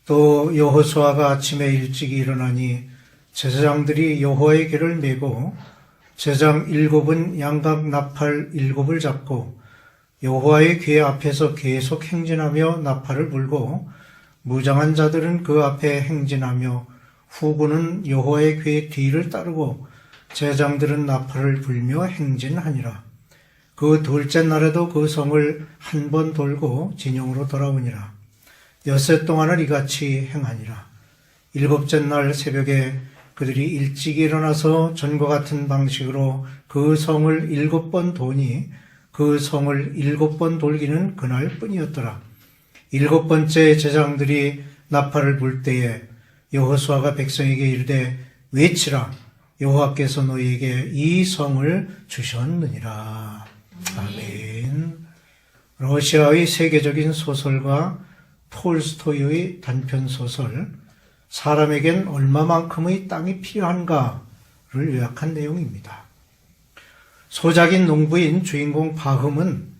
또 여호수아가 아침에 일찍 일어나니 제사장들이 여호와의 궤를 메고 제사장 7은 양각 나팔 7을 잡고 여호와의 궤 앞에서 계속 행진하며 나팔을 불고 무장한 자들은 그 앞에 행진하며 후군은 여호와의 궤 뒤를 따르고 제사장들은 나팔을 불며 행진하니라. 그 둘째 날에도 그 성을 한 번 돌고 진영으로 돌아오니라. 엿새 동안을 이같이 행하니라. 7째 날 새벽에 그들이 일찍 일어나서 전과 같은 방식으로 그 성을 7번 도니 그 성을 7번 돌기는 그날뿐이었더라. 7번째 제사장들이 나팔을 불 때에 여호수아가 백성에게 이르되 외치라. 여호와께서 너희에게 이 성을 주셨느니라. 아멘. 러시아의 세계적인 소설가 톨스토이의 단편 소설 사람에겐 얼마만큼의 땅이 필요한가를 요약한 내용입니다. 소작인 농부인 주인공 바흠은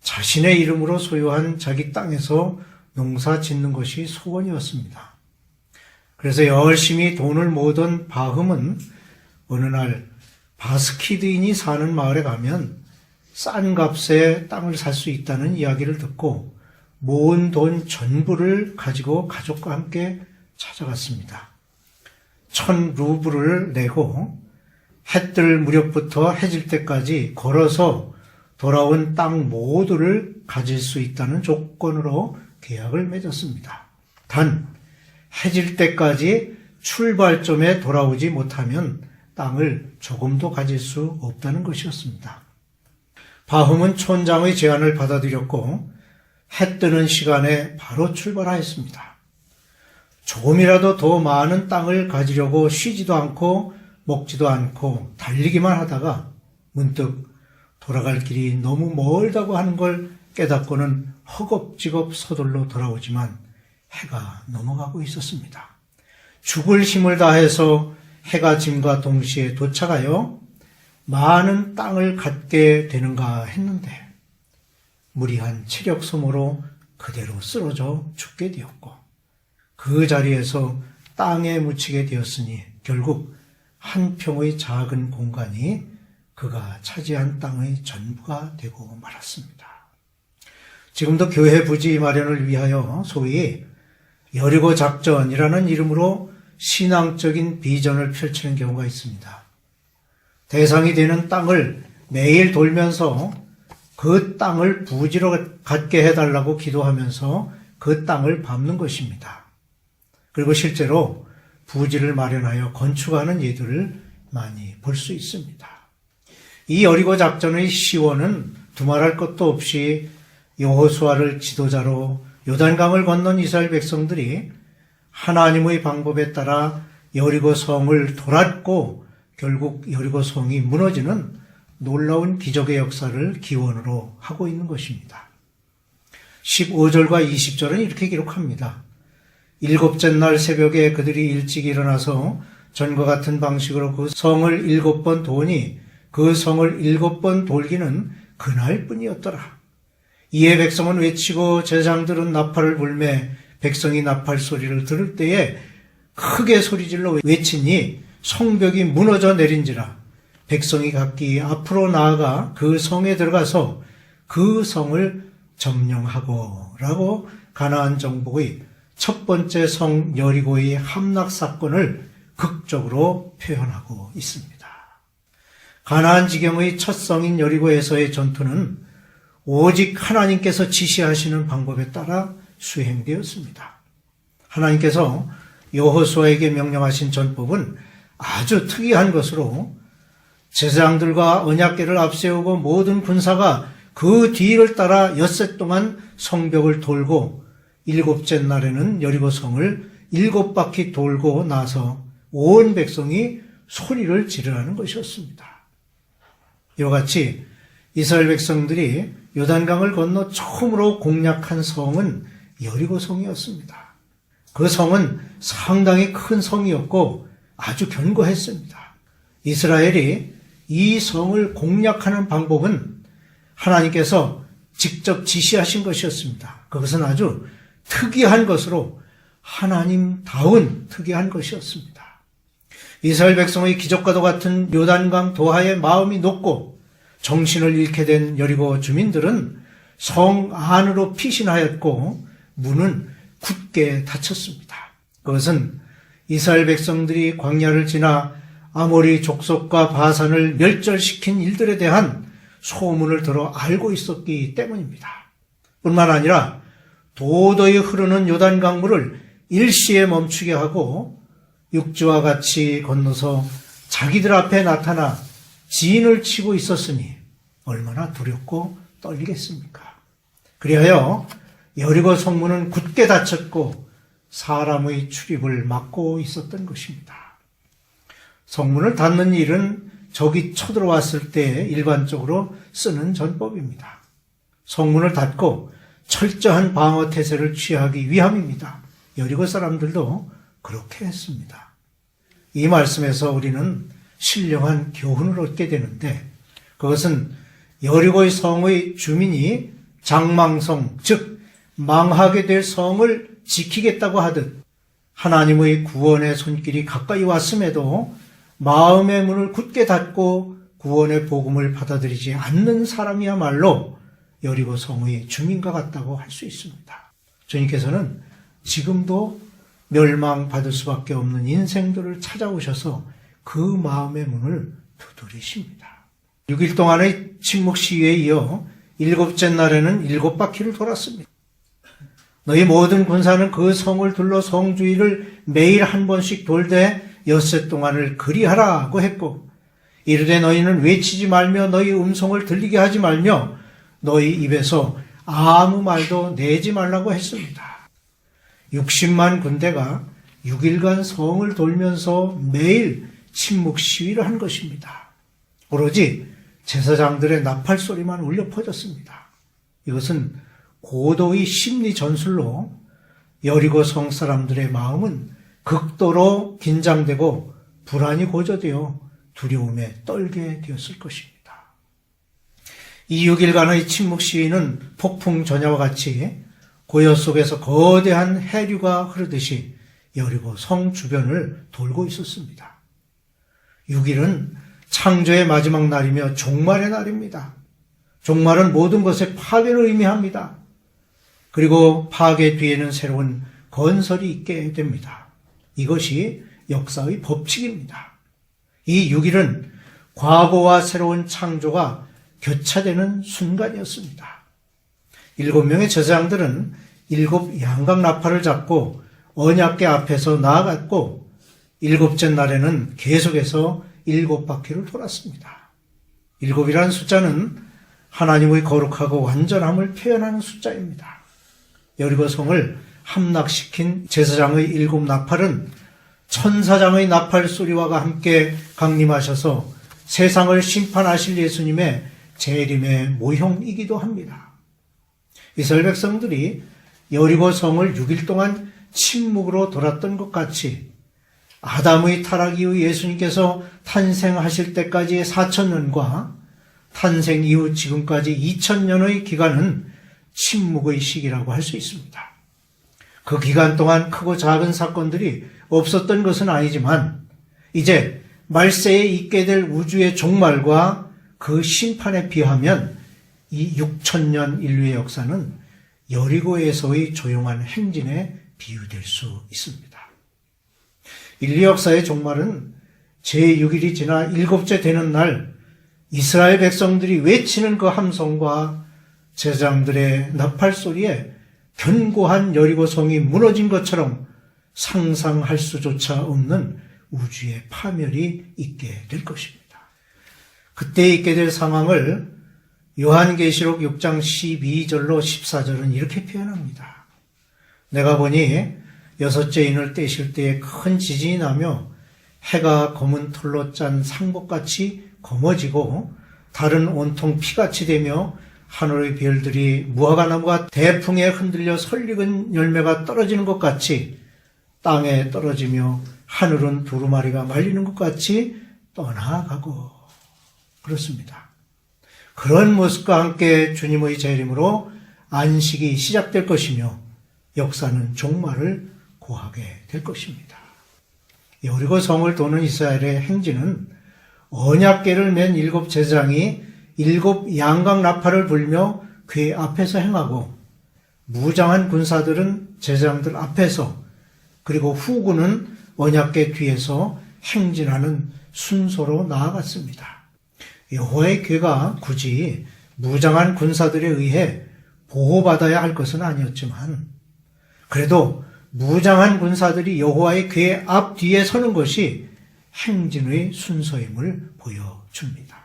자신의 이름으로 소유한 자기 땅에서 농사 짓는 것이 소원이었습니다. 그래서 열심히 돈을 모으던 바흠은 어느 날 바스키드인이 사는 마을에 가면 싼 값에 땅을 살 수 있다는 이야기를 듣고 모은 돈 전부를 가지고 가족과 함께 찾아갔습니다. 1000루블을 내고 해 뜰 무렵부터 해질 때까지 걸어서 돌아온 땅 모두를 가질 수 있다는 조건으로 계약을 맺었습니다. 단 해질 때까지 출발점에 돌아오지 못하면 땅을 조금도 가질 수 없다는 것이었습니다. 바흠은 촌장의 제안을 받아들였고 해 뜨는 시간에 바로 출발하였습니다. 조금이라도 더 많은 땅을 가지려고 쉬지도 않고 먹지도 않고 달리기만 하다가 문득 돌아갈 길이 너무 멀다고 하는 걸 깨닫고는 허겁지겁 서둘러 돌아오지만 해가 넘어가고 있었습니다. 죽을 힘을 다해서 해가 짐과 동시에 도착하여 많은 땅을 갖게 되는가 했는데 무리한 체력 소모로 그대로 쓰러져 죽게 되었고 그 자리에서 땅에 묻히게 되었으니 결국 한 평의 작은 공간이 그가 차지한 땅의 전부가 되고 말았습니다. 지금도 교회 부지 마련을 위하여 소위 여리고 작전이라는 이름으로 신앙적인 비전을 펼치는 경우가 있습니다. 대상이 되는 땅을 매일 돌면서 그 땅을 부지로 갖게 해달라고 기도하면서 그 땅을 밟는 것입니다. 그리고 실제로 부지를 마련하여 건축하는 예들을 많이 볼 수 있습니다. 이 여리고 작전의 시원은 두말할 것도 없이 여호수아를 지도자로 요단강을 건넌 이스라엘 백성들이 하나님의 방법에 따라 여리고 성을 돌았고 결국 여리고 성이 무너지는 놀라운 기적의 역사를 기원으로 하고 있는 것입니다. 15절과 20절은 이렇게 기록합니다. 7째 날 새벽에 그들이 일찍 일어나서 전과 같은 방식으로 그 성을 7번 도니 그 성을 7번 돌기는 그날뿐이었더라. 이에 백성은 외치고 제사장들은 나팔을 불매 백성이 나팔 소리를 들을 때에 크게 소리질러 외치니 성벽이 무너져 내린지라. 백성이 각기 앞으로 나아가 그 성에 들어가서 그 성을 점령하고 라고 가나안 정복의 첫 번째 성 여리고의 함락 사건을 극적으로 표현하고 있습니다. 가나안 지경의 첫 성인 여리고에서의 전투는 오직 하나님께서 지시하시는 방법에 따라 수행되었습니다. 하나님께서 여호수아에게 명령하신 전법은 아주 특이한 것으로 제사장들과 언약궤를 앞세우고 모든 군사가 그 뒤를 따라 엿새 동안 성벽을 돌고 7째 날에는 여리고 성을 7바퀴 돌고 나서 온 백성이 소리를 지르라는 것이었습니다. 이와 같이 이스라엘 백성들이 요단강을 건너 처음으로 공략한 성은 여리고 성이었습니다. 그 성은 상당히 큰 성이었고 아주 견고했습니다. 이스라엘이 이 성을 공략하는 방법은 하나님께서 직접 지시하신 것이었습니다. 그것은 아주 특이한 것으로 하나님다운 특이한 것이었습니다. 이스라엘 백성의 기적과도 같은 요단강 도하에 마음이 녹고 정신을 잃게 된 여리고 주민들은 성 안으로 피신하였고 문은 굳게 닫혔습니다. 그것은 이스라엘 백성들이 광야를 지나 아모리 족속과 바산을 멸절시킨 일들에 대한 소문을 들어 알고 있었기 때문입니다. 뿐만 아니라 도저히 흐르는 요단 강물을 일시에 멈추게 하고 육지와 같이 건너서 자기들 앞에 나타나 진을 치고 있었으니 얼마나 두렵고 떨리겠습니까? 그리하여 여리고 성문은 굳게 닫혔고 사람의 출입을 막고 있었던 것입니다. 성문을 닫는 일은 적이 쳐들어왔을 때 일반적으로 쓰는 전법입니다. 성문을 닫고 철저한 방어 태세를 취하기 위함입니다. 여리고 사람들도 그렇게 했습니다. 이 말씀에서 우리는 신령한 교훈을 얻게 되는데 그것은 여리고의 성의 주민이 장망성, 즉 망하게 될 성을 지키겠다고 하듯 하나님의 구원의 손길이 가까이 왔음에도 마음의 문을 굳게 닫고 구원의 복음을 받아들이지 않는 사람이야말로 여리고 성의 주민과 같다고 할 수 있습니다. 주님께서는 지금도 멸망받을 수밖에 없는 인생들을 찾아오셔서 그 마음의 문을 두드리십니다. 6일 동안의 침묵 시위에 이어 7째 날에는 7바퀴를 돌았습니다. 너희 모든 군사는 그 성을 둘러 성 주위를 매일 한 번씩 돌되 엿새 동안을 그리하라고 했고 이르되 너희는 외치지 말며 너희 음성을 들리게 하지 말며 너희 입에서 아무 말도 내지 말라고 했습니다. 60만 군대가 6일간 성을 돌면서 매일 침묵 시위를 한 것입니다. 오로지 제사장들의 나팔 소리만 울려 퍼졌습니다. 이것은 고도의 심리 전술로 여리고 성 사람들의 마음은 극도로 긴장되고 불안이 고조되어 두려움에 떨게 되었을 것입니다. 이 6일간의 침묵 시위는 폭풍 전야와 같이 고요 속에서 거대한 해류가 흐르듯이 여리고 성 주변을 돌고 있었습니다. 6일은 창조의 마지막 날이며 종말의 날입니다. 종말은 모든 것의 파괴를 의미합니다. 그리고 파괴 뒤에는 새로운 건설이 있게 됩니다. 이것이 역사의 법칙입니다. 이 6일은 과거와 새로운 창조가 교차되는 순간이었습니다. 7명의 제사장들은 7 양각 나팔을 잡고 언약궤 앞에서 나아갔고 7째 날에는 계속해서 7바퀴를 돌았습니다. 7이라는 숫자는 하나님의 거룩하고 완전함을 표현하는 숫자입니다. 여리고 성을 함락시킨 제사장의 7 나팔은 천사장의 나팔 소리와 함께 강림하셔서 세상을 심판하실 예수님의 재림의 모형이기도 합니다. 이스라엘 백성들이 여리고 성을 6일 동안 침묵으로 돌았던 것 같이 아담의 타락 이후 예수님께서 탄생하실 때까지의 4,000년과 탄생 이후 지금까지 2,000년의 기간은 침묵의 시기라고 할 수 있습니다. 그 기간 동안 크고 작은 사건들이 없었던 것은 아니지만 이제 말세에 있게 될 우주의 종말과 그 심판에 비하면 이 6,000년 인류의 역사는 여리고에서의 조용한 행진에 비유될 수 있습니다. 인류 역사의 종말은 제6일이 지나 7째 되는 날 이스라엘 백성들이 외치는 그 함성과 제사장들의 나팔 소리에 견고한 여리고 성이 무너진 것처럼 상상할 수조차 없는 우주의 파멸이 있게 될 것입니다. 그때 있게 될 상황을 요한계시록 6장 12절로 14절은 이렇게 표현합니다. 내가 보니 6째 인을 떼실 때에 큰 지진이 나며 해가 검은 털로 짠 상복같이 검어지고 달은 온통 피같이 되며 하늘의 별들이 무화과나무가 대풍에 흔들려 설익은 열매가 떨어지는 것 같이 땅에 떨어지며 하늘은 두루마리가 말리는 것 같이 떠나가고 그렇습니다. 그런 모습과 함께 주님의 재림으로 안식이 시작될 것이며 역사는 종말을 고하게 될 것입니다. 여리고 성을 도는 이스라엘의 행진은 언약궤를 맨 7 제사장이 7 양각 나팔을 불며 궤 앞에서 행하고, 무장한 군사들은 제사장들 앞에서, 그리고 후군은 언약궤 뒤에서 행진하는 순서로 나아갔습니다. 여호와의 궤가 굳이 무장한 군사들에 의해 보호받아야 할 것은 아니었지만, 그래도 무장한 군사들이 여호와의 궤 앞뒤에 서는 것이 행진의 순서임을 보여줍니다.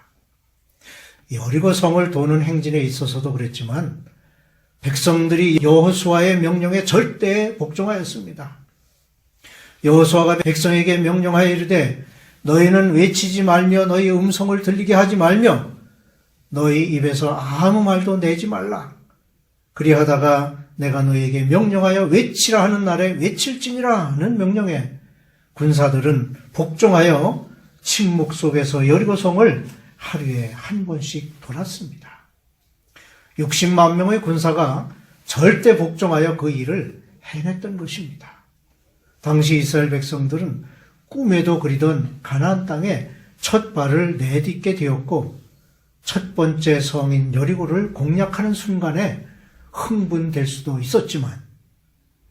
여리고 성을 도는 행진에 있어서도 그랬지만 백성들이 여호수아의 명령에 절대 복종하였습니다. 여호수아가 백성에게 명령하여 이르되 너희는 외치지 말며 너희 음성을 들리게 하지 말며 너희 입에서 아무 말도 내지 말라. 그리하다가 내가 너희에게 명령하여 외치라 하는 날에 외칠지니라 하는 명령에 군사들은 복종하여 침묵 속에서 여리고 성을 하루에 한 번씩 돌았습니다. 60만 명의 군사가 절대 복종하여 그 일을 해냈던 것입니다. 당시 이스라엘 백성들은 꿈에도 그리던 가나안 땅에 첫 발을 내딛게 되었고, 첫 번째 성인 여리고를 공략하는 순간에 흥분될 수도 있었지만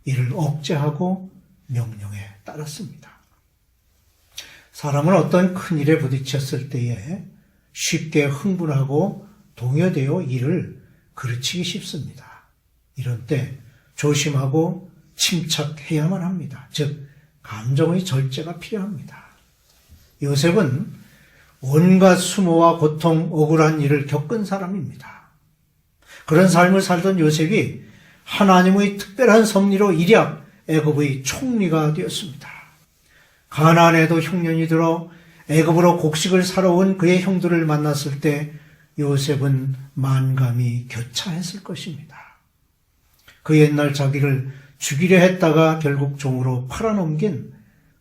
이를 억제하고 명령에 따랐습니다. 사람은 어떤 큰 일에 부딪혔을 때에 쉽게 흥분하고 동요되어 일을 그르치기 쉽습니다. 이런 때 조심하고 침착해야만 합니다. 즉 감정의 절제가 필요합니다. 요셉은 온갖 수모와 고통, 억울한 일을 겪은 사람입니다. 그런 삶을 살던 요셉이 하나님의 특별한 섭리로 일약 애굽의 총리가 되었습니다. 가나안에도 흉년이 들어 애굽으로 곡식을 사러 온 그의 형들을 만났을 때 요셉은 만감이 교차했을 것입니다. 그 옛날 자기를 죽이려 했다가 결국 종으로 팔아넘긴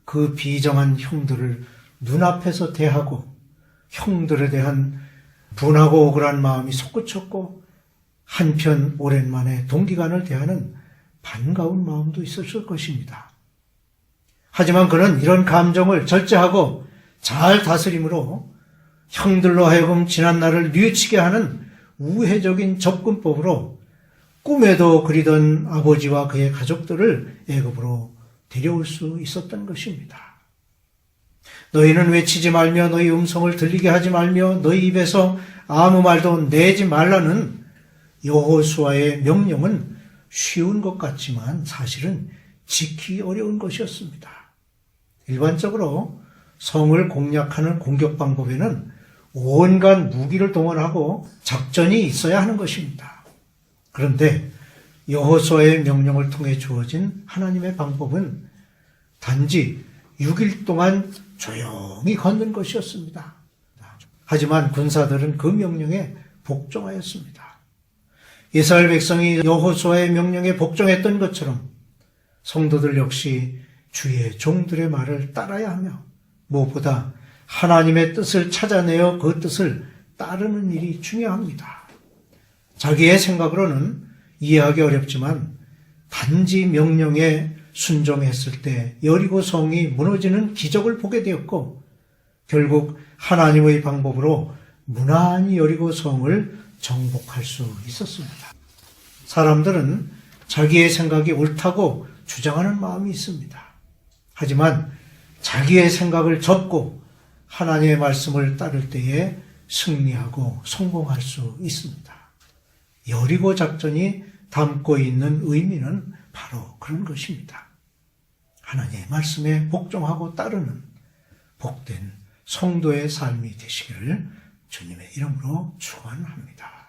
그 비정한 형들을 눈앞에서 대하고 형들에 대한 분하고 억울한 마음이 솟구쳤고, 한편 오랜만에 동기간을 대하는 반가운 마음도 있었을 것입니다. 하지만 그는 이런 감정을 절제하고 잘 다스림으로 형들로 하여금 지난날을 뉘우치게 하는 우회적인 접근법으로 꿈에도 그리던 아버지와 그의 가족들을 애굽으로 데려올 수 있었던 것입니다. 너희는 외치지 말며 너희 음성을 들리게 하지 말며 너희 입에서 아무 말도 내지 말라는 여호수아의 명령은 쉬운 것 같지만 사실은 지키기 어려운 것이었습니다. 일반적으로 성을 공략하는 공격 방법에는 온갖 무기를 동원하고 작전이 있어야 하는 것입니다. 그런데 여호수아의 명령을 통해 주어진 하나님의 방법은 단지 6일 동안 조용히 걷는 것이었습니다. 하지만 군사들은 그 명령에 복종하였습니다. 이스라엘 백성이 여호수아의 명령에 복종했던 것처럼 성도들 역시 주의 종들의 말을 따라야 하며 무엇보다 하나님의 뜻을 찾아내어 그 뜻을 따르는 일이 중요합니다. 자기의 생각으로는 이해하기 어렵지만 단지 명령에 순종했을 때 여리고 성이 무너지는 기적을 보게 되었고, 결국 하나님의 방법으로 무난히 여리고 성을 정복할 수 있었습니다. 사람들은 자기의 생각이 옳다고 주장하는 마음이 있습니다. 하지만 자기의 생각을 접고 하나님의 말씀을 따를 때에 승리하고 성공할 수 있습니다. 여리고 작전이 담고 있는 의미는 바로 그런 것입니다. 하나님의 말씀에 복종하고 따르는 복된 성도의 삶이 되시기를 주님의 이름으로 축원합니다.